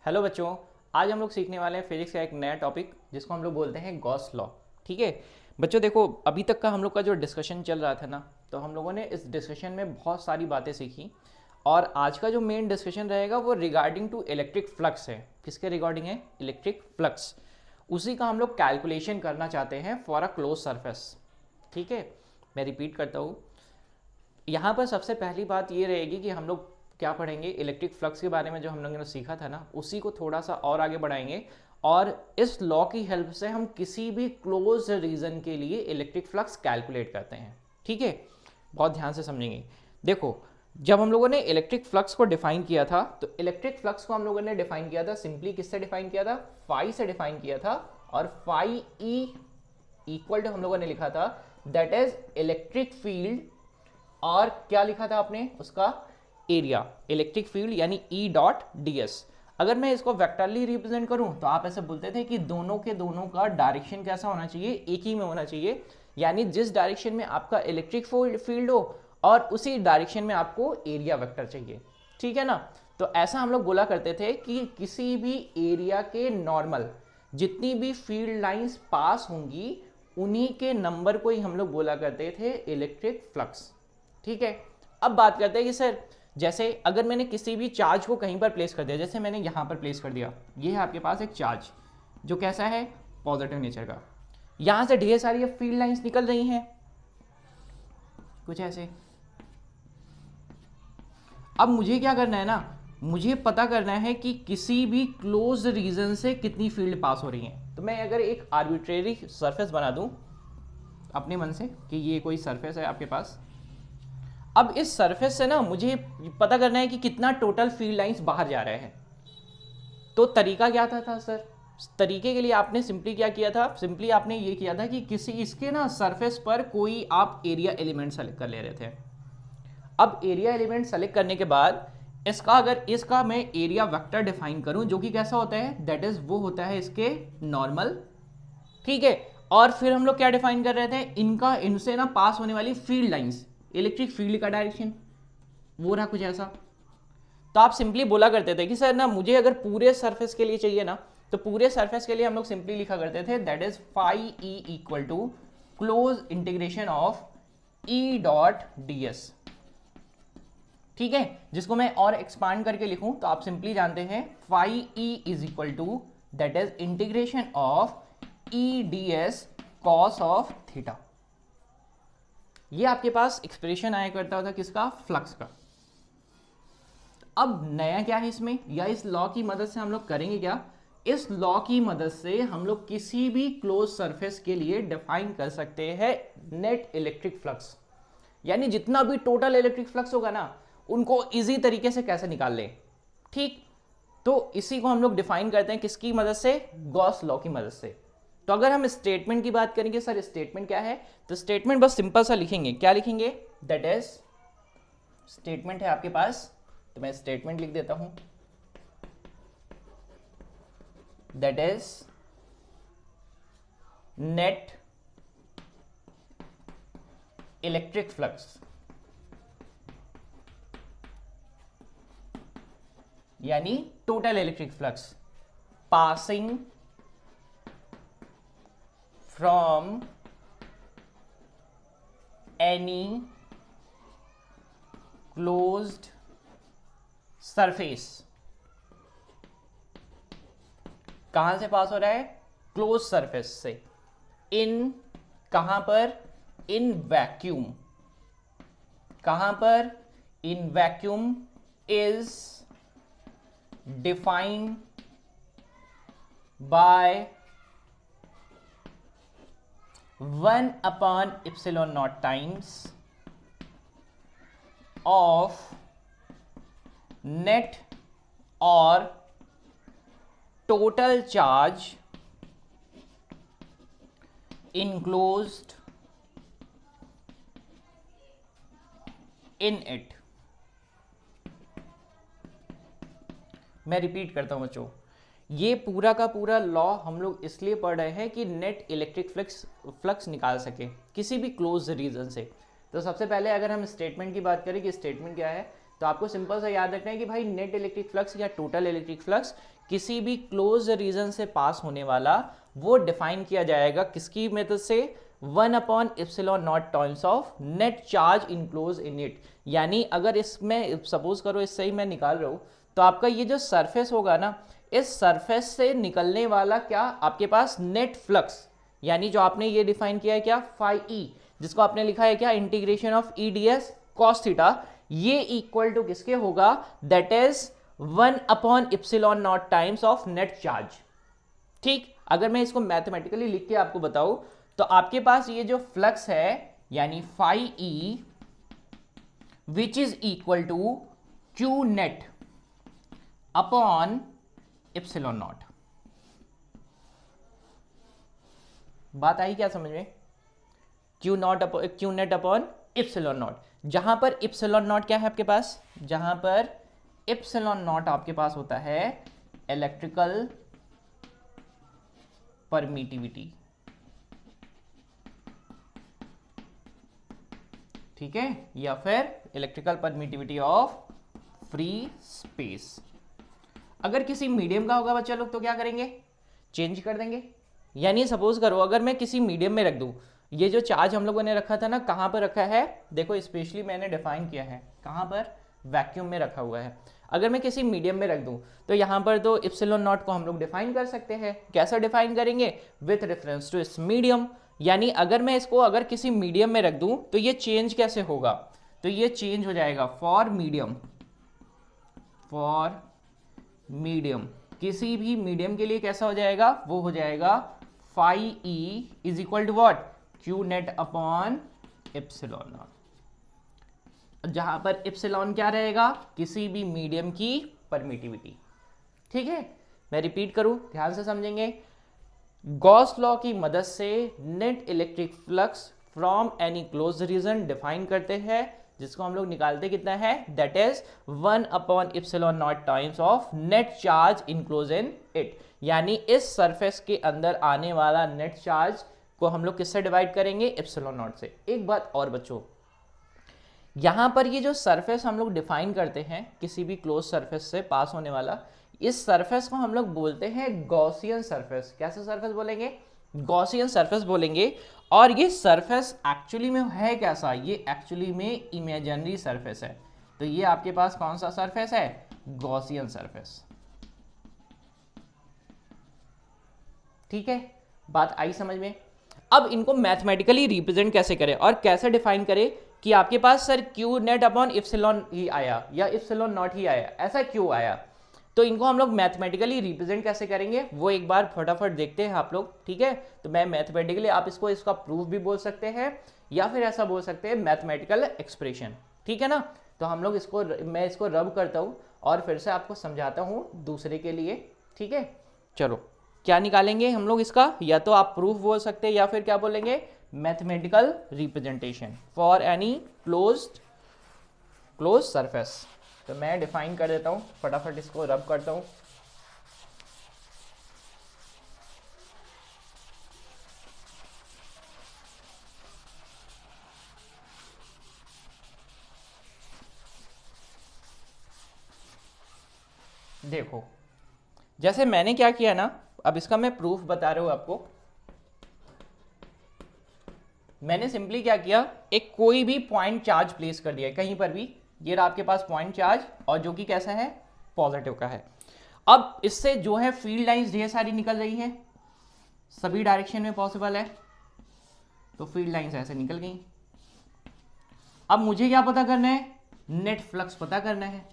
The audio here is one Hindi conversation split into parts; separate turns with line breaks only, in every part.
हेलो बच्चों, आज हम लोग सीखने वाले हैं फिजिक्स का एक नया टॉपिक जिसको हम लोग बोलते हैं गॉस लॉ। ठीक है बच्चों, देखो अभी तक का हम लोग का जो डिस्कशन चल रहा था ना, तो हम लोगों ने इस डिस्कशन में बहुत सारी बातें सीखी और आज का जो मेन डिस्कशन रहेगा वो रिगार्डिंग टू इलेक्ट्रिक फ्लक्स है। किसके रिगार्डिंग है? Electric flux. उसी का हम लोग कैलकुलेशन करना चाहते हैं फॉर अ क्लोज सरफेस। ठीक है, मैं रिपीट करता हूँ। यहाँ पर सबसे पहली बात ये रहेगी कि हम लोग क्या पढ़ेंगे, इलेक्ट्रिक फ्लक्स के बारे में जो हम लोगों ने सीखा था ना, उसी को थोड़ा सा और आगे बढ़ाएंगे और इस लॉ की हेल्प से हम किसी भी क्लोज रीजन के लिए इलेक्ट्रिक फ्लक्स कैलकुलेट करते हैं। ठीक है, बहुत ध्यान से समझेंगे। देखो, जब हम लोगों ने इलेक्ट्रिक फ्लक्स को डिफाइन किया था तो इलेक्ट्रिक फ्लक्स को हम लोगों ने डिफाइन किया था सिंपली किससे डिफाइन किया था? फाई से डिफाइन किया था। और फाई ई इक्वल टू हम लोगों ने लिखा था दैट इज इलेक्ट्रिक फील्ड, और क्या लिखा था आपने? उसका एरिया, इलेक्ट्रिक फील्ड यानी ई डॉट डी एस। अगर मैं इसको वेक्टरली रिप्रेजेंट करूं तो आप ऐसे बोलते थे कि दोनों के दोनों का डायरेक्शन कैसा होना चाहिए? एक ही में होना चाहिए, यानी जिस डायरेक्शन में आपका इलेक्ट्रिक फील्ड हो और उसी डायरेक्शन में आपको एरिया वेक्टर चाहिए। ठीक है ना? तो ऐसा हम लोग बोला करते थे कि किसी भी एरिया के नॉर्मल जितनी भी फील्ड लाइंस पास होंगी उन्हीं के नंबर को ही हम लोग बोला करते थे इलेक्ट्रिक फ्लक्स। ठीक है, अब बात करते हैं कि सर जैसे अगर मैंने किसी भी चार्ज को कहीं पर प्लेस कर दिया, जैसे मैंने यहाँ पर प्लेस कर दिया, ये है आपके पास एक चार्ज जो कैसा है? पॉजिटिव नेचर का। यहाँ से ढेर सारी फील्ड लाइंस निकल रही हैं कुछ ऐसे। अब मुझे क्या करना है ना, मुझे पता करना है कि किसी भी क्लोज रीजन से कितनी फील्ड पास हो रही है। तो मैं अगर एक आर्बिट्रेरी सरफेस बना दूं अपने मन से कि ये कोई सरफेस है आपके पास, अब इस सरफेस से ना मुझे पता करना है कि कितना टोटल फील्ड लाइंस बाहर जा रहे हैं। तो तरीका क्या था सर? तरीके के लिए आपने सिंपली क्या किया था? सिंपली आपने ये किया था कि किसी इसके ना सरफेस पर कोई आप एरिया एलिमेंट सेलेक्ट कर ले रहे थे। अब एरिया एलिमेंट सेलेक्ट करने के बाद इसका अगर इसका मैं एरिया वेक्टर डिफाइन करूं जो कि कैसा होता है, दैट इज वो होता है इसके नॉर्मल। ठीक है, और फिर हम लोग क्या डिफाइन कर रहे थे? इनका इनसे ना पास होने वाली फील्ड लाइंस, इलेक्ट्रिक फील्ड का डायरेक्शन वो रहा कुछ ऐसा। तो आप सिंपली बोला करते थे कि सर ना मुझे अगर पूरे सरफेस के लिए चाहिए ना, तो पूरे सरफेस के लिए हम लोग सिंपली लिखा करते थे that is phi E equal to close integration of E dot D S. ठीक है, जिसको मैं और एक्सपांड करके लिखूं तो आप सिंपली जानते हैं phi E is equal to that is integration of E D S cos of theta. ये आपके पास एक्सप्रेशन आया करता था किसका? फ्लक्स का। अब नया क्या है इसमें, या इस लॉ की मदद से हम लोग करेंगे क्या? इस लॉ की मदद से हम लोग किसी भी क्लोज सरफेस के लिए डिफाइन कर सकते हैं नेट इलेक्ट्रिक फ्लक्स, यानी जितना भी टोटल इलेक्ट्रिक फ्लक्स होगा ना उनको इजी तरीके से कैसे निकाल लें। ठीक, तो इसी को हम लोग डिफाइन करते हैं किसकी मदद से? गॉस लॉ की मदद से। तो अगर हम स्टेटमेंट की बात करेंगे, सर स्टेटमेंट क्या है? तो स्टेटमेंट बस सिंपल सा लिखेंगे। क्या लिखेंगे? दैट इज स्टेटमेंट है आपके पास, तो मैं स्टेटमेंट लिख देता हूं that is net electric flux, यानी total electric flux passing from any closed surface। कहां से पास हो रहा है? क्लोज सरफेस से। इन कहां पर? In vacuum. कहां पर? In vacuum is defined by 1 upon epsilon naught times of net or total charge enclosed in it। मैं रिपीट करता हूं बच्चों, ये पूरा का पूरा लॉ हम लोग इसलिए पढ़ रहे हैं कि नेट इलेक्ट्रिक फ्लक्स निकाल सके किसी भी क्लोज रीजन से। तो सबसे पहले अगर हम स्टेटमेंट की बात करें कि स्टेटमेंट क्या है, तो आपको सिंपल सा याद रखना है कि भाई नेट इलेक्ट्रिक फ्लक्स या टोटल इलेक्ट्रिक फ्लक्स किसी भी क्लोज रीजन से पास होने वाला वो डिफाइन किया जाएगा किसकी मेथड से, 1/ε0 times of net charge enclose in it. यानी अगर इसमें सपोज करो इससे ही मैं निकाल रहा हूं, तो आपका ये जो सरफेस होगा ना, इस सरफेस से निकलने वाला क्या आपके पास नेट फ्लक्स, यानी जो आपने ये डिफाइन किया है क्या, फाई ई, जिसको आपने लिखा है क्या, integration of E D S cos theta, ये इक्वल टू किसके होगा, that is 1/ε0 times of net charge. ठीक, अगर मैं इसको मैथमेटिकली लिख के आपको बताऊं तो आपके पास ये जो फ्लक्स है यानी phi E which is equal to Q net upon ε0। बात आई क्या समझ में, क्यू नेट अपॉन ε0, जहां पर ε0 क्या है आपके पास, जहां पर ε0 आपके पास होता है इलेक्ट्रिकल परमिटिविटी। ठीक है, या फिर electrical permittivity of free space. अगर किसी मीडियम का होगा बच्चा लोग तो क्या करेंगे, चेंज कर देंगे। यानी सपोज करो अगर मैं किसी मीडियम में रख दूं, ये जो चार्ज हम लोगों ने रखा था ना, कहां पर रखा है, देखो स्पेशली मैंने डिफाइन किया है कहां पर, वैक्यूम में रखा हुआ है। अगर मैं किसी मीडियम में रख दूं तो यहां पर तो ε0 को हम लोग डिफाइन कर सकते हैं। कैसा डिफाइन करेंगे, विथ रेफरेंस टू इस मीडियम। यानी अगर मैं इसको अगर किसी मीडियम में रख दूं तो ये चेंज कैसे होगा, तो ये चेंज हो जाएगा फॉर मीडियम, किसी भी मीडियम के लिए कैसा हो जाएगा, वो हो जाएगा phi E is equal to what, Q net upon ε0, जहां पर एप्सिलॉन क्या रहेगा, किसी भी मीडियम की परमिटिविटी। ठीक है, मैं रिपीट करूं, ध्यान से समझेंगे। गॉस लॉ की मदद से net electric flux from any close region define करते हैं, जिसको हम लोग निकालते कितना है, that is 1/ε0 times of net charge enclose in it. यानी इस सरफेस के अंदर आने वाला नेट चार्ज को हम लोग किससे डिवाइड करेंगे, ε0 से। एक बात और बच्चों, यहां पर ये जो सरफेस हम लोग डिफाइन करते हैं किसी भी क्लोज सरफेस से पास होने वाला, इस सरफेस को हम लोग बोलते हैं गॉसियन सरफेस। कैसे सरफेस बोलेंगे, गॉसियन सरफेस बोलेंगे। और ये सरफेस एक्चुअली में है कैसा, ये एक्चुअली में इमेजिनरी सरफेस है। तो ये आपके पास कौन सा सरफेस है, गॉसियन सरफेस। ठीक है, बात आई समझ में। अब इनको मैथमेटिकली रिप्रेजेंट कैसे करें और कैसे डिफाइन करें कि आपके पास sir Q net upon epsilon ही आया या ε0 ही आया, ऐसा क्यों आया। तो इनको हम लोग मैथमेटिकली रिप्रेजेंट कैसे करेंगे वो एक बार फटाफट देखते हैं आप लोग। ठीक है, तो मैं मैथमेटिकली, आप इसको इसका प्रूफ भी बोल सकते हैं या फिर ऐसा बोल सकते हैं मैथमेटिकल एक्सप्रेशन। ठीक है ना, तो हम लोग इसको, मैं इसको रब करता हूँ और फिर से आपको समझाता हूँ दूसरे के लिए। ठीक है, चलो क्या निकालेंगे हम लोग इसका, या तो आप प्रूफ बोल सकते हैं या फिर क्या बोलेंगे, mathematical representation for any close surface. तो मैं डिफाइन कर देता हूं, फटाफट इसको रब करता हूं। देखो जैसे मैंने क्या किया ना, अब इसका मैं प्रूफ बता रहा हूं आपको। मैंने सिंपली क्या किया, एक कोई भी पॉइंट चार्ज प्लेस कर दिया कहीं पर भी, ये रहा आपके पास पॉइंट चार्ज, और जो कि कैसा है, पॉजिटिव का है। अब इससे जो है फील्ड लाइंस ढेर सारी निकल रही हैं, सभी डायरेक्शन में पॉसिबल है, तो फील्ड लाइंस ऐसे निकल गई। अब मुझे क्या पता करना है, नेट फ्लक्स पता करना है।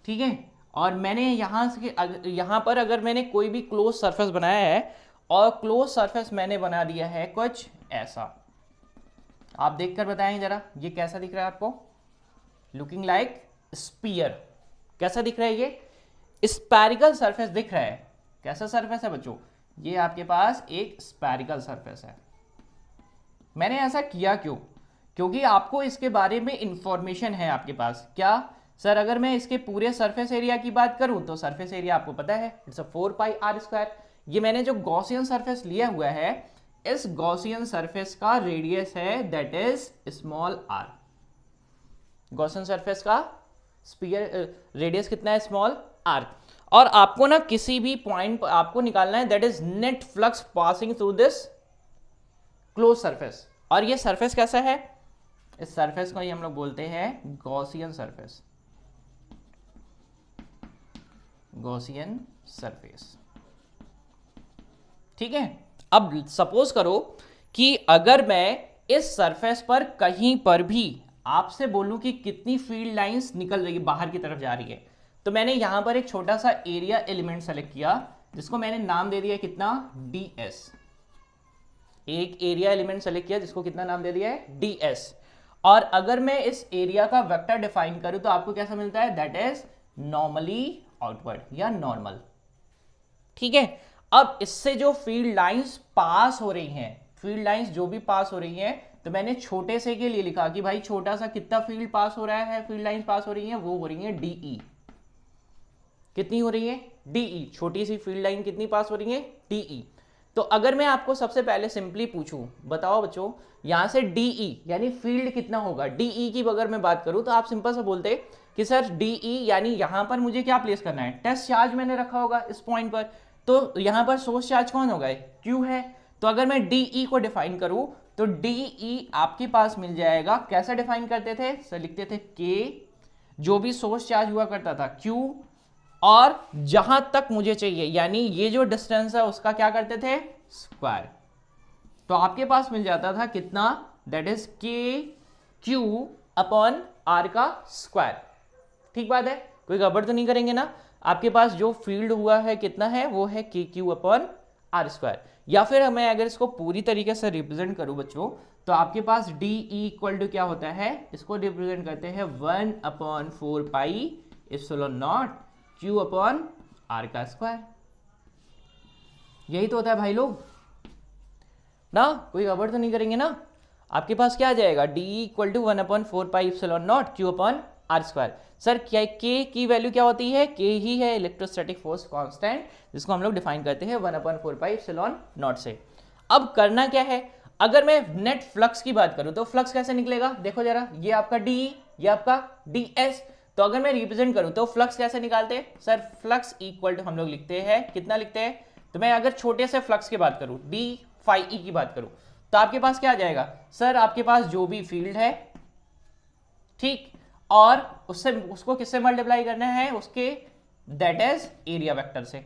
ठीक है, और मैंने यहां पर अगर मैंने कोई भी क्लोज सरफेस बनाया है और क्लोज सरफेस मैंने बना दिया है कुछ ऐसा, आप देखकर बताएं जरा ये कैसा दिख रहा है आपको, लुकिंग लाइक स्पीयर। कैसा दिख रहा है, ये स्पैरिकल सरफेस दिख रहा है। कैसा सरफेस है बच्चों, ये आपके पास एक स्पैरिकल सरफेस है। मैंने ऐसा किया क्यों, क्योंकि आपको इसके बारे में इंफॉर्मेशन है आपके पास। क्या सर, अगर मैं इसके पूरे सरफेस एरिया की बात करूं तो सरफेस एरिया आपको पता है, इट्स 4πr²। ये मैंने जो गॉसियन सरफेस लिया हुआ है, इस गॉसियन सरफेस का रेडियस है that is small r। Gaussian surface का स्पीयर रेडियस कितना है, स्मॉल आर। और आपको ना किसी भी पॉइंट आपको निकालना है, that is net flux passing through this close surface. और ये सरफेस कैसा है, इस सरफेस को ही हम लोग बोलते हैं गॉसियन सरफेस, गॉसियन सरफेस, ठीक है। अब सपोज करो कि अगर मैं इस सरफेस पर कहीं पर भी आपसे बोलूं कि कितनी फील्ड लाइंस निकल रही है, बाहर की तरफ जा रही है, तो मैंने यहां पर एक छोटा सा एरिया एलिमेंट सेलेक्ट किया जिसको मैंने नाम दे दिया कितना, ds। एक एरिया एलिमेंट सेलेक्ट किया जिसको कितना नाम दे दिया है, ds। और अगर मैं इस एरिया का वेक्टर डिफाइन करूं तो आपको कैसा मिलता है, दैट इज नॉर्मली आउटवर्ड या नॉर्मल, ठीक है। अब इससे जो फील्ड लाइंस पास हो रही हैं, फील्ड लाइंस जो भी पास हो रही हैं, तो मैंने छोटे से के लिए लिखा कि भाई छोटा सा कितना फील्ड पास हो रहा है, फील्ड लाइंस पास हो रही हैं, वो हो रही है DE। कितनी हो रही है, DE। छोटी सी फील्ड लाइन कितनी पास हो रही है, DE। तो अगर मैं आपको सबसे पहले सिंपली पूछूं, बताओ बच्चों, यहां से DE यानी फील्ड कितना होगा, DE की अगर मैं बात करूं तो आप सिंपल से बोलते कि सर DE यानी यहां पर मुझे क्या प्लेस करना है, टेस्ट चार्ज मैंने रखा होगा इस पॉइंट पर, तो यहां पर सोर्स चार्ज कौन होगा, Q है। तो अगर मैं DE को डिफाइन करूं तो DE आपके पास मिल जाएगा, कैसे डिफाइन करते थे सर, लिखते थे K, जो भी सोर्स चार्ज हुआ करता था Q, और जहां तक मुझे चाहिए यानी ये जो डिस्टेंस है उसका क्या करते थे, स्क्वायर। तो आपके पास मिल जाता था कितना, that is KQ upon R का स्क्वायर। ठीक बात है, कोई गड़बड़ तो नहीं करेंगे ना। आपके पास जो फील्ड हुआ है कितना है, वो है KQ अपॉन R स्क्वायर। या फिर मैं अगर इसको पूरी तरीके से रिप्रेजेंट करूं बच्चों, तो आपके पास DE इक्वल टू क्या होता है, इसको रिप्रेजेंट करते हैं 1/4 pi epsilon naught Q upon R का स्क्वायर। यही तो होता है भाई लोग ना, कोई गड़बड़ तो नहीं करेंगे ना। आपके पास क्या आ जाएगा, DE equal to 1/4 pi epsilon naught Q upon R square. Sir क्या K की वैल्यू क्या होती है, K ही है इलेक्ट्रोस्टैटिक फोर्स कांस्टेंट, जिसको हम लोग डिफाइन करते हैं 1/4 पाई एप्सिलॉन नॉट से। अब करना क्या है, अगर मैं नेट फ्लक्स की बात करूं तो फ्लक्स कैसे निकलेगा, देखो जरा, ये आपका DE, ये आपका DS। तो अगर मैं रिप्रेजेंट करूं तो फ्लक्स कैसे निकालते हैं सर, फ्लक्स इक्वल टू हम लोग लिखते हैं, कितना लिखते हैं, तो मैं अगर छोटे से फ्लक्स की बात करूं, D phi E की बात करूं, तो आपके पास क्या आ जाएगा सर, आपके पास जो भी फील्ड है, ठीक, और उससे उसको किससे मल्टीप्लाई करना है, उसके दैट इज एरिया वेक्टर से।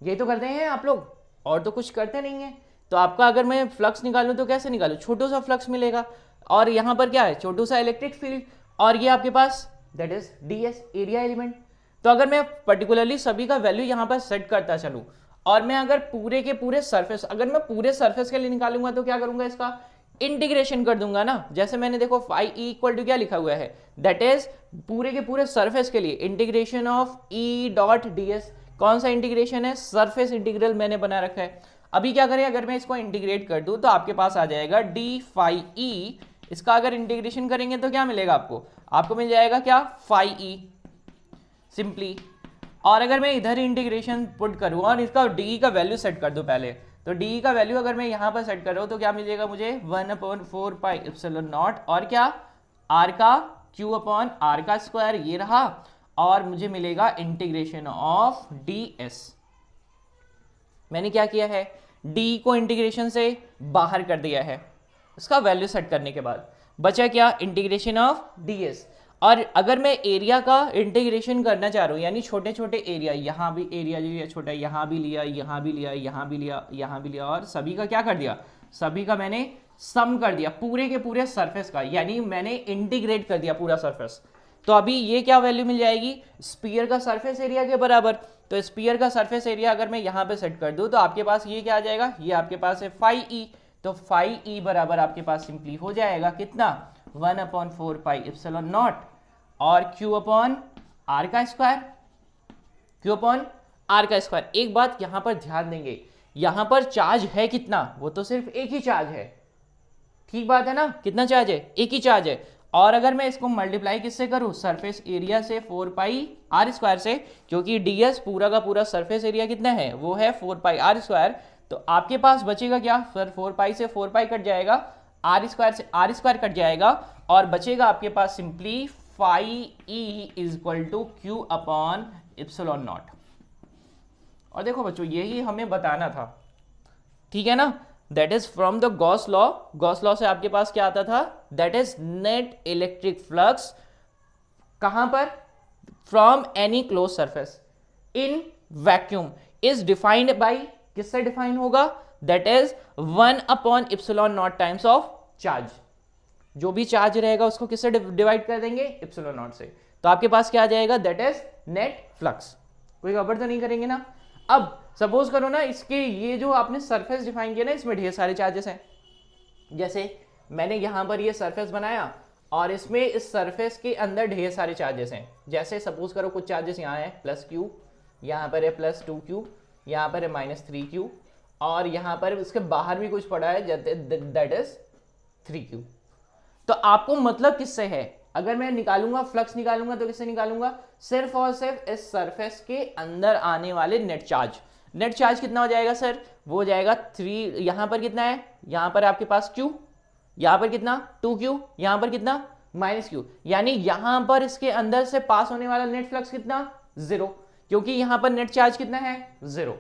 यही तो करते हैं आप लोग, और तो कुछ करते नहीं है। तो आपका अगर मैं फ्लक्स निकालूं तो कैसे निकालूं, छोटा सा फ्लक्स मिलेगा, और यहां पर क्या है, छोटा सा इलेक्ट्रिक फील्ड, और ये आपके पास that is DS area element. तो अगर मैं पर्टिकुलरली सभी का वैल्यू यहां पर सेट करता चलूं, और मैं अगर पूरे के पूरे सरफेस, अगर मैं पूरे सरफेस के लिए निकालूंगा तो क्या करूंगा, इसका इंटीग्रेशन कर दूंगा ना। जैसे मैंने देखो phi E इक्वल टू क्या लिखा हुआ है, दैट इज पूरे के पूरे सरफेस के लिए integration of E dot DS। कौन सा इंटीग्रेशन है, सरफेस इंटीग्रल मैंने बना रखा है। अभी क्या करें, अगर मैं इसको इंटीग्रेट कर दूं तो आपके पास आ जाएगा D phi E। इसका अगर इंटीग्रेशन करेंगे तो क्या मिलेगा आपको, आपको मिल जाएगा क्या, phi E सिंपली। और अगर मैं इधर इंटीग्रेशन पुट करूँ और इसका D का वैल्यू सेट कर दूं पहले, तो D का वैल्यू अगर मैं यहां पर सेट कर रहा हूं तो क्या मिलेगा मुझे, 1/4 पाई एप्सिलॉन नॉट, और क्या R का Q अपॉन R का स्क्वायर, ये रहा, और मुझे मिलेगा इंटीग्रेशन ऑफ DS। मैंने क्या किया है, D को इंटीग्रेशन से बाहर कर दिया है, इसका वैल्यू सेट करने के बाद बचा क्या, इंटीग्रेशन ऑफ DS। और अगर मैं एरिया का इंटीग्रेशन करना चाह रहा हूँ, यानी छोटे छोटे एरिया, यहाँ भी एरिया जो है छोटा, यहाँ भी लिया, यहाँ भी लिया, यहाँ भी लिया, यहाँ भी लिया, और सभी का क्या कर दिया, सभी का मैंने सम कर दिया पूरे के पूरे सरफेस का, यानी मैंने इंटीग्रेट कर दिया पूरा सरफेस। तो अभी ये क्या वैल्यू मिल जाएगी, स्फीयर का सरफेस एरिया के बराबर। तो स्फीयर का सरफेस एरिया अगर मैं यहाँ पे सेट कर दूँ तो आपके पास ये क्या आ जाएगा, ये आपके पास है phi E। तो phi E बराबर आपके पास सिंपली हो जाएगा कितना, 1/4 पाई एप्सिलॉन नॉट, और Q अपॉन R का स्क्वायर, Q अपॉन R का स्क्वायर। एक बात यहां पर ध्यान देंगे, यहां पर चार्ज है कितना, वो तो सिर्फ एक ही चार्ज है, ठीक बात है ना, कितना चार्ज है, एक ही चार्ज है। और अगर मैं इसको मल्टीप्लाई किससे करूं, सरफेस एरिया से 4 पाई R स्क्वायर से, क्योंकि DS पूरा का पूरा सरफेस एरिया कितना है, वो है 4 पाई R स्क्वायर। तो आपके पास बचेगा क्या सर, 4 पाई से 4 पाई कट जाएगा, R स्क्वायर से R स्क्वायर कट जाएगा, और बचेगा आपके पास simply phi E is equal to Q upon epsilon naught. और देखो बच्चों यही हमें बताना था, ठीक है ना, that is from the Gauss law. Gauss law से आपके पास क्या आता था, that is net electric flux कहां पर, from any close surface in vacuum is defined by, किससे डिफाइन होगा, that is 1 upon epsilon not times of charge. जो भी चार्ज रहेगा उसको किससे डिवाइड कर देंगे, इप्सिलॉन नॉट से। तो आपके पास क्या आ जाएगा, दैट इज नेट फ्लक्स। कोई गड़बड़ तो नहीं करेंगे ना। अब सपोज करो ना, इसके ये जो आपने सरफेस डिफाइन किया ना, इसमें ढेर सारे चार्जेस हैं। जैसे मैंने यहां पर ये सरफेस बनाया और इसमें इस सरफेस के अंदर ढेर सारे चार्जेस हैं। जैसे सपोज करो कुछ चार्जेस यहाँ है +q, यहाँ पर है +2q, यहाँ पर है -3q, और यहाँ पर उसके बाहर भी कुछ पड़ा है दैट इज 3q। तो आपको मतलब किससे है, अगर मैं निकालूंगा फ्लक्स निकालूंगा तो किससे निकालूंगा, सिर्फ और सिर्फ इस सरफेस के अंदर आने वाले नेट चार्ज। नेट चार्ज कितना हो जाएगा सर, वो हो जाएगा 3, यहां पर कितना है, यहां पर आपके पास q, यहां पर कितना 2q, यहां पर कितना -q, यानी यहां पर इसके अंदर से पास होने वाला नेट फ्लक्स कितना 0, क्योंकि यहां पर नेट चार्ज कितना है 0।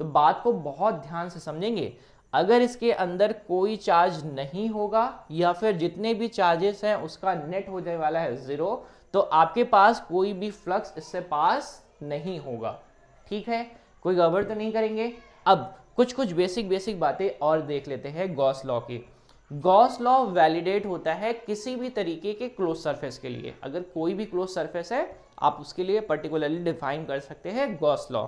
तो बात को बहुत ध्यान से समझेंगे, अगर इसके अंदर कोई चार्ज नहीं होगा या फिर जितने भी चार्जेस हैं उसका नेट हो जाने वाला है 0, तो आपके पास कोई भी फ्लक्स इससे पास नहीं होगा। ठीक है, कोई गड़बड़ तो नहीं करेंगे। अब कुछ बेसिक बातें और देख लेते हैं गॉस लॉ की। गॉस लॉ वैलिडेट होता है किसी भी तरीके के क्लोज सरफेस के लिए। अगर कोई भी क्लोज सरफेस है आप उसके लिए पर्टिकुलरली डिफाइन कर सकते हैं गॉस लॉ।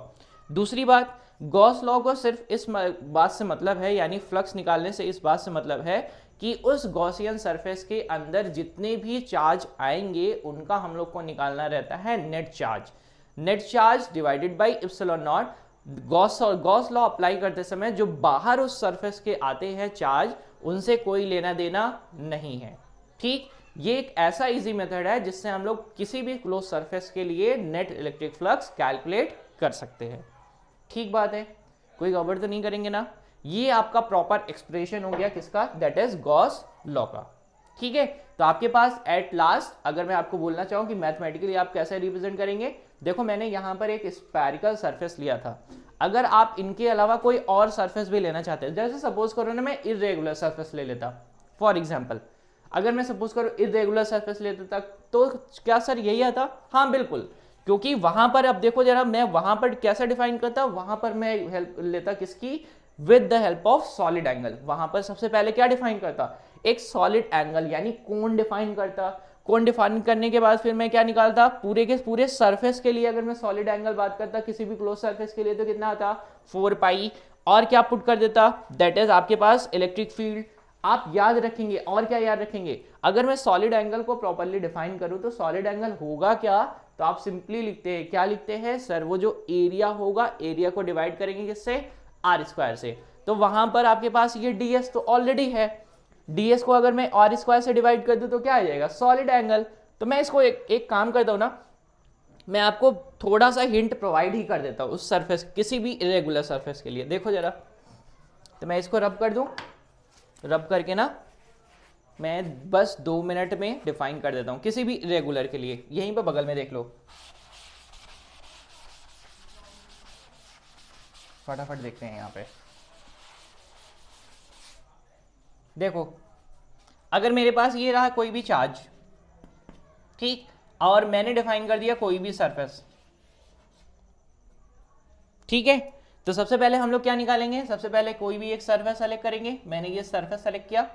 दूसरी बात, गॉस लॉ को सिर्फ इस बात से मतलब है, यानी फ्लक्स निकालने से इस बात से मतलब है कि उस गॉसियन सरफेस के अंदर जितने भी चार्ज आएंगे उनका हम लोग को निकालना रहता है net charge. Net charge divided by epsilon not. Gauss law apply करते समय जो बाहर उस सरफेस के आते हैं चार्ज, उनसे कोई लेना देना नहीं है। ठीक, ये एक ऐसा इजी मेथड है जिससे हम लोग किसी भी क्लोज सरफेस के लिए नेट इलेक्ट्रिक फ्लक्स कैलकुलेट कर सकते हैं। ठीक बात है, कोई गड़बड़ तो नहीं करेंगे ना। ये आपका प्रॉपर एक्सप्रेशन हो गया किसका, दैट इज गॉस लॉ का। ठीक है, तो आपके पास एट लास्ट अगर मैं आपको बोलना चाहूं कि मैथमेटिकली आप कैसे रिप्रेजेंट करेंगे, देखो मैंने यहां पर एक स्फेरिकल सरफेस लिया था। अगर आप इनके अलावा कोई और सरफेस भी लेना चाहते हैं, जैसे सपोज करो ना मैं इरेगुलर सरफेस ले लेता फॉर एग्जाम्पल, अगर मैं सपोज करो इरेगुलर सरफेस लेता तो क्या सर यही आता, हाँ बिल्कुल, क्योंकि वहां पर अब देखो जरा, मैं वहां पर कैसे डिफाइन करता, वहां पर मैं हेल्प लेता किसकी, with the help of solid angle. वहां पर सबसे पहले क्या डिफाइन करता, एक सॉलिड एंगल यानी कोण डिफाइन करता। कोण डिफाइन करने के बाद फिर मैं क्या निकालता, पूरे के पूरे सरफेस के लिए अगर मैं सॉलिड एंगल बात करता किसी भी क्लोज सरफेस के लिए तो कितना आता 4 पाई, और क्या पुट कर देता, दैट इज आपके पास इलेक्ट्रिक फील्ड। आप याद रखेंगे, और क्या याद रखेंगे, अगर मैं सॉलिड एंगल को प्रॉपर्ली डिफाइन करूं तो सॉलिड एंगल होगा क्या, तो आप सिंपली लिखते हैं, क्या लिखते हैं सर, वो जो एरिया होगा, एरिया को डिवाइड करेंगे किससे, r² से। तो वहां पर आपके पास ये ds तो ऑलरेडी है, ds को अगर मैं r² से डिवाइड कर दूं तो क्या आ जाएगा, सॉलिड एंगल। तो मैं इसको एक काम करता हूं ना, मैं आपको थोड़ा सा हिंट प्रोवाइड ही कर देता हूं उस सरफेस, किसी भी इरेगुलर सरफेस के लिए। देखो जरा, तो मैं इसको रब कर दूं, रब करके ना मैं बस 2 मिनट में डिफाइन कर देता हूं किसी भी इरेगुलर के लिए। यहीं पर बगल में देख लो, फटाफट देखते हैं यहाँ पे। देखो, अगर मेरे पास ये रहा कोई भी चार्ज, ठीक, और मैंने डिफाइन कर दिया कोई भी सरफेस, ठीक है, तो सबसे पहले हम लोग क्या निकालेंगे, सबसे पहले कोई भी एक सरफेस सेलेक्ट करेंगे। मैंने ये सरफेस सेलेक्ट किया,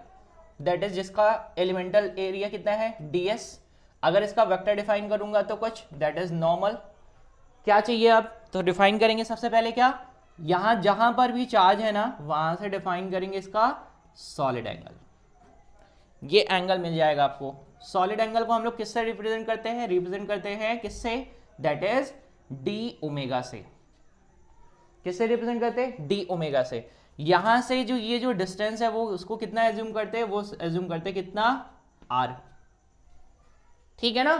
दैट इज जिसका एलिमेंटल एरिया कितना है ds। अगर इसका वेक्टर डिफाइन करूंगा तो कुछ, दैट इज नॉर्मल। क्या चाहिए अब, तो डिफाइन करेंगे सबसे पहले क्या, यहां जहां पर भी चार्ज है ना वहां से डिफाइन करेंगे इसका सॉलिड एंगल। ये एंगल मिल जाएगा आपको। सॉलिड एंगल को हम लोग किससे रिप्रेजेंट करते हैं, रिप्रेजेंट करते हैं किससे, दैट इज डी ओमेगा से। किससे रिप्रेजेंट करते हैं, डी ओमेगा से। यहां से जो ये जो डिस्टेंस है वो उसको कितना एज्यूम करते हैं, वो एज्यूम करते हैं कितना, r। ठीक है ना,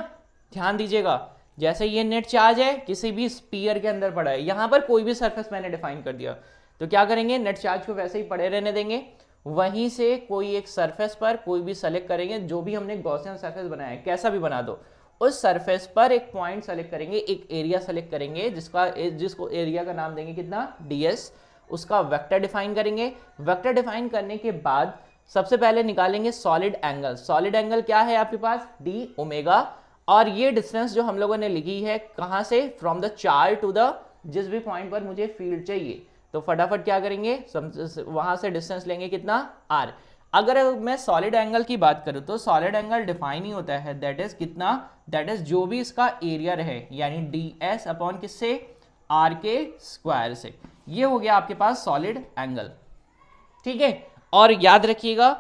ध्यान दीजिएगा, जैसे ये नेट चार्ज है किसी भी स्पीयर के अंदर पड़ा है, यहां पर कोई भी सरफेस मैंने डिफाइन कर दिया, तो क्या करेंगे, नेट चार्ज को वैसे ही पड़े रहने देंगे, वहीं से कोई एक सरफेस पर कोई भी सेलेक्ट करेंगे, जो भी हमने गॉसियन सरफेस बनाया है कैसा भी बना दो, उस सरफेस पर एक पॉइंट सेलेक्ट करेंगे, एक एरिया सेलेक्ट करेंगे जिसको एरिया का नाम देंगे कितना, ds। उसका वेक्टर डिफाइन करेंगे। वेक्टर डिफाइन करने के बाद सबसे पहले निकालेंगे सॉलिड एंगल। सॉलिड एंगल क्या है आपके पास, d ओमेगा। और ये डिस्टेंस जो हम लोगों ने लिखी है कहां से, from the chart to the, जिस भी पॉइंट पर मुझे फील्ड चाहिए, तो फटाफट क्या करेंगे, वहां से डिस्टेंस लेंगे कितना, r। अगर मैं सॉलिड एंगल की बात करूं तो सॉलिड एंगल डिफाइन ही होता है, दैट इज कितना, दैट इज जो भी इसका एरिया रहे, यानी ds अपॉन किससे, r के स्क्वायर से। ये हो गया आपके पास सॉलिड एंगल, ठीक है। और याद रखिएगा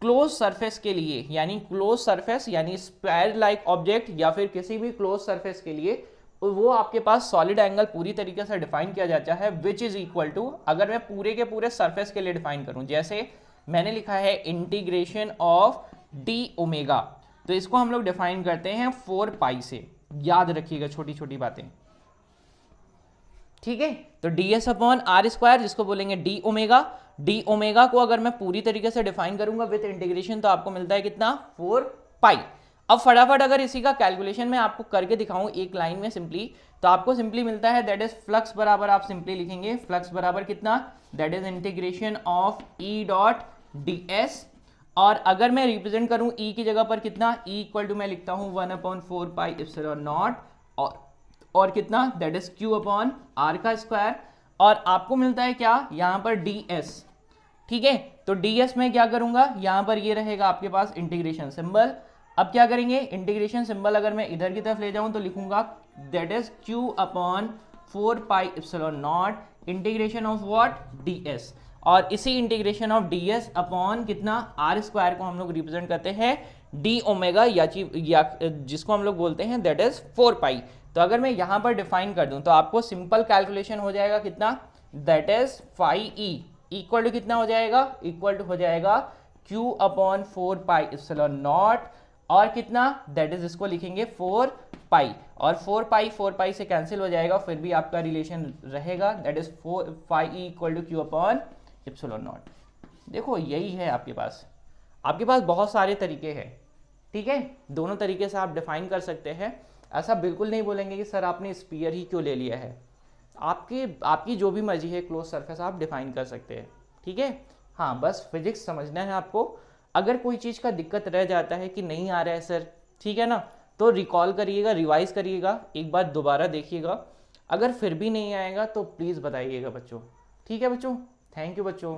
क्लोज सरफेस के लिए, यानी क्लोज सरफेस यानी स्क्वायर लाइक ऑब्जेक्ट या फिर किसी भी क्लोज सरफेस के लिए वो आपके पास सॉलिड एंगल पूरी तरीके से डिफाइन किया जाता है, विच इज इक्वल टू, अगर मैं पूरे के पूरे सरफेस के लिए डिफाइन करूं, जैसे मैंने लिखा है इंटीग्रेशन ऑफ डी ओमेगा, तो इसको हम लोग डिफाइन करते हैं 4 पाई से। याद रखिएगा छोटी छोटी बातें, ठीक है। तो ds अपॉन आर स्क्वायर जिसको बोलेंगे डी ओमेगा। डी ओमेगा को अगर मैं पूरी तरीके से डिफाइन करूंगा विथ इंटीग्रेशन तो आपको मिलता है कितना, 4 पाई। अब फटाफट अगर इसी का कैलकुलेशन मैं आपको करके दिखाऊं एक लाइन में सिंपली, तो आपको सिंपली मिलता है दैट इज फ्लक्स बराबर, आप सिंपली लिखेंगे फ्लक्स बराबर कितना, that is integration of E dot ds। और अगर मैं रिप्रेजेंट करूं e की जगह पर कितना, e इक्वल टू मैं लिखता हूं 1/4 पाई एप्सिलॉन नॉट और कितना, that is q upon r का स्क्वायर। और आपको मिलता है क्या, यहां पर ds, ठीक है। तो ds में क्या करूंगा, यहां पर ये रहेगा आपके पास इंटीग्रेशन सिंबल। अब क्या करेंगे, इंटीग्रेशन सिंबल अगर मैं इधर की तरफ ले जाऊं तो लिखूंगा that is q upon 4 pi epsilon not integration of what, ds। और इसी इंटीग्रेशन ऑफ ds अपॉन कितना, r स्क्वायर को हम लोग रिप्रेजेंट करते हैं d ओमेगा या जिसको हम लोग बोलते हैं दैट इज 4 पाई। तो अगर मैं यहां पर डिफाइन कर दूं तो आपको सिंपल कैलकुलेशन हो जाएगा कितना, that is 5e equal to कितना हो जाएगा, इक्वल टू हो जाएगा q upon 4 pi epsilon not और कितना, दैट इज इसको लिखेंगे 4 पाई। और 4 पाई से कैंसिल हो जाएगा, फिर भी आपका रिलेशन रहेगा, that is 5e equal to q upon epsilon naught. देखो यही है आपके पास बहुत सारे तरीके हैं, ठीक है। दोनों तरीके से आप डिफाइन कर सकते हैं। ऐसा बिल्कुल नहीं बोलेंगे कि सर आपने स्फीयर ही क्यों ले लिया है, आपकी जो भी मर्जी है क्लोज सरफेस आप डिफाइन कर सकते हैं, ठीक है। हाँ, बस फिजिक्स समझना है आपको। अगर कोई चीज़ का दिक्कत रह जाता है कि नहीं आ रहा है सर, ठीक है ना, तो रिकॉल करिएगा, रिवाइज करिएगा, एक बार दोबारा देखिएगा। अगर फिर भी नहीं आएगा तो प्लीज़ बताइएगा बच्चों, ठीक है बच्चों। थैंक यू बच्चों।